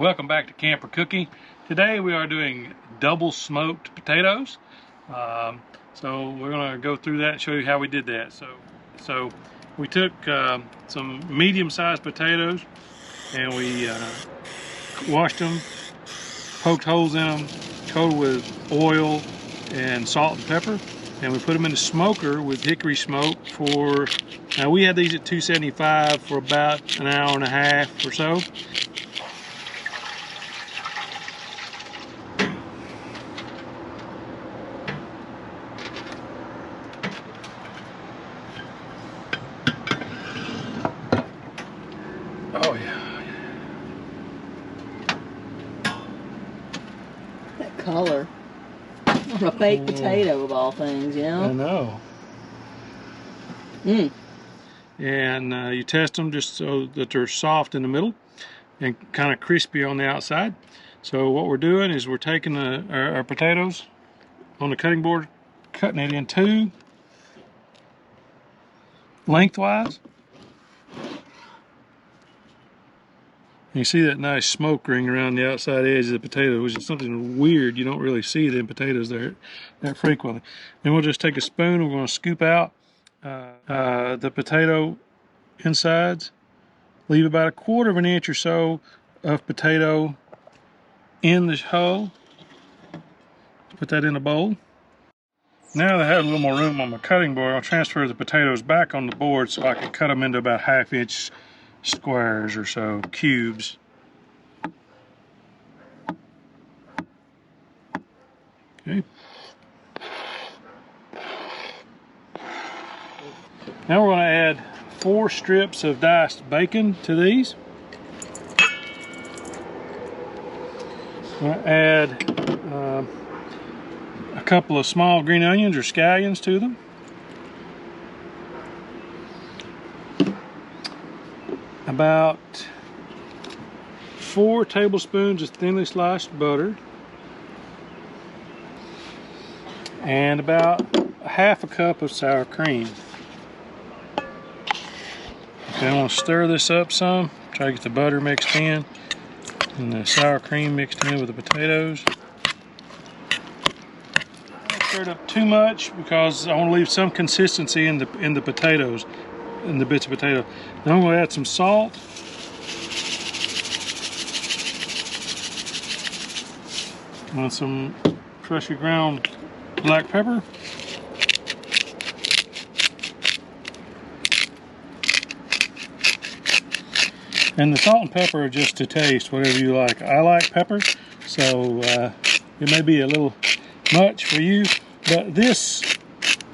Welcome back to Camper Cooking. Today we are doing double smoked potatoes. So we're going to go through that and show you how we did that. So we took some medium-sized potatoes and we washed them, poked holes in them, coated with oil and salt and pepper, and we put them in the smoker with hickory smoke for, now we had these at 275 for about an hour and a half or so. Oh yeah. That color on a baked potato of all things, you know? I know. And you test them just so that they're soft in the middle and kind of crispy on the outside. So what we're doing is we're taking our potatoes on the cutting board, cutting it in two lengthwise. You see that nice smoke ring around the outside edge of the potato, which is something weird. You don't really see it in potatoes there that frequently. Then we'll just take a spoon, we're going to scoop out the potato insides, leave about 1/4 of an inch or so of potato in the hole. Put that in a bowl. Now that I have a little more room on my cutting board, I'll transfer the potatoes back on the board so I can cut them into about 1/2 inch squares or so, cubes. Okay. Now we're going to add 4 strips of diced bacon to these. I'm going to add a couple of small green onions or scallions to them. About 4 tablespoons of thinly sliced butter. And about 1/2 cup of sour cream. Okay, I want to stir this up some, try to get the butter mixed in and the sour cream mixed in with the potatoes. I don't stir it up too much because I want to leave some consistency in the potatoes, in the bits of potato. Now I'm going to add some salt. And some freshly ground black pepper. And the salt and pepper are just to taste, whatever you like. I like pepper, so it may be a little much for you, but this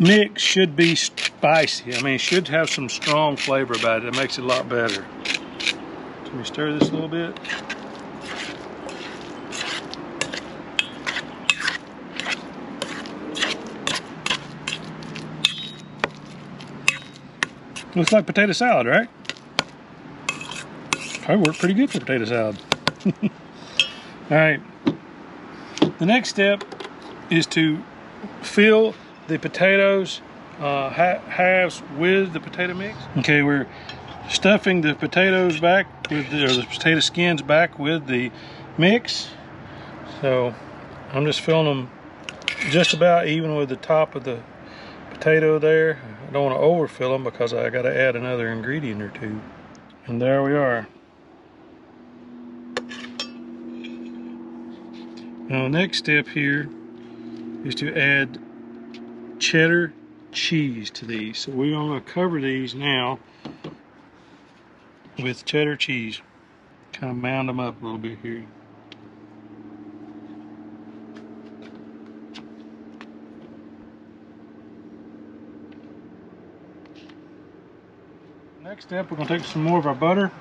mix should be spicy. I mean, it should have some strong flavor about it. It makes it a lot better. So we stir this a little bit. Looks like potato salad, right? Probably worked pretty good for potato salad. All right. The next step is to fill the potatoes halves with the potato mix. Okay, we're stuffing the potatoes back with the potato skins back with the mix. So I'm just filling them just about even with the top of the potato there. I don't want to overfill them because I got to add another ingredient or two. And there we are. Now the next step here is to add cheddar cheese to these. So we're going to cover these now with cheddar cheese. Kind of mound them up a little bit here. Next step, we're going to take some more of our butter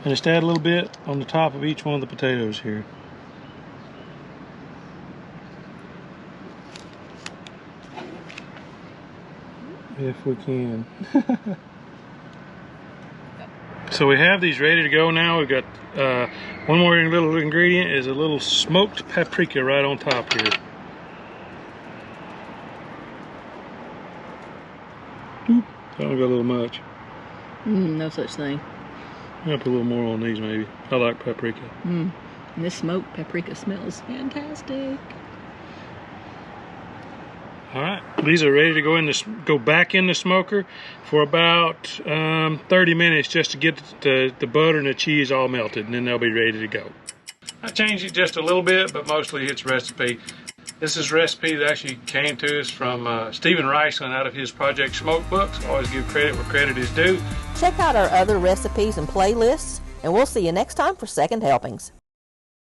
and just add a little bit on the top of each one of the potatoes here. If we can. So we have these ready to go now. We've got one more little ingredient is a little smoked paprika right on top here. Oop, that one got a little much. No such thing. I'll put a little more on these maybe. I like paprika. And this smoked paprika smells fantastic. All right, these are ready to go back in the smoker for about 30 minutes just to get the butter and the cheese all melted, and then they'll be ready to go. I changed it just a little bit, but mostly it's recipe. This is a recipe that actually came to us from Stephen Reisland out of his Project Smoke books. Always give credit where credit is due. Check out our other recipes and playlists, and we'll see you next time for Second Helpings.